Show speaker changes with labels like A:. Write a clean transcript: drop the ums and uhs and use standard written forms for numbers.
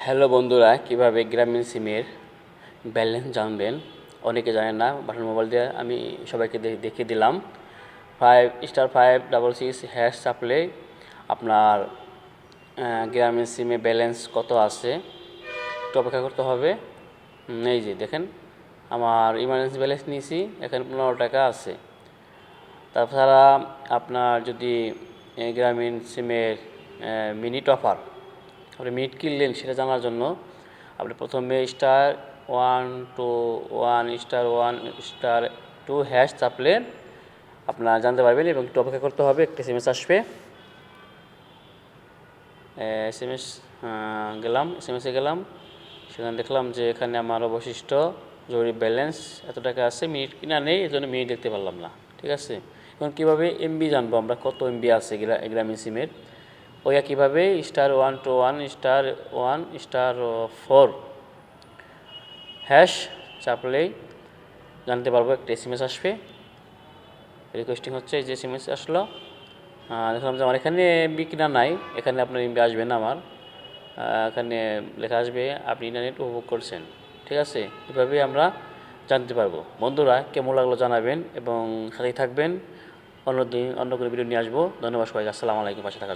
A: Hello বন্ধুরা, কিভাবে গ্রামীণ সিমের ব্যালেন্স জানবেন? অনেকে জানেন না। বাটন মোবাইল দিয়ে আমি সবাইকে দেখিয়ে দিলাম। 5*566# চাপলে আপনার গ্রামীণ সিমে ব্যালেন্স কত আছে একটু অপেক্ষা করতে হবে। এই যে দেখেন, আমার ইমার্জেন্সি ব্যালেন্স নিয়েছি, এখানে 15 টাকা আছে। তাছাড়া আপনার যদি গ্রামীণ সিমের মিনিট অফার, আপনি মিনিট কিনলেন সেটা জানার জন্য আপনি প্রথমে *1*1*1*2# চাপলে আপনার জানতে পারবেন এবং একটু অপেক্ষা করতে হবে। একটা SMS আসবে। SMS SMS-এ গেলাম, সেখানে দেখলাম যে এখানে আমার অবশিষ্ট জরুরি ব্যালেন্স এত টাকা আছে। মিনিট কিনা নেই, এই জন্য মিনিট দেখতে পারলাম না। ঠিক আছে, এখন কীভাবে এমবি জানবো আমরা কত এমবি আছে গ্রামীণ সিমের? ওই একইভাবে *121*1*4# চাপলেই জানতে পারবো। একটা SMS আসবে, রিকোয়েস্টিং হচ্ছে। এই যে SMS আসলো, দেখলাম যে আমার এখানে এমবি কিনা নাই, এখানে আপনার এমবি আসবে না। আমার এখানে লেখা আসবে আপনি ইন্টারনেট উপভোগ করছেন। ঠিক আছে, এভাবেই আমরা জানতে পারবো। বন্ধুরা, কেমন লাগলো জানাবেন এবং সাথেই থাকবেন। অন্য কোনো ভিডিও নিয়ে আসবো। ধন্যবাদ সবাইকে। আসসালামু আলাইকুম পাশে থাকার জন্য।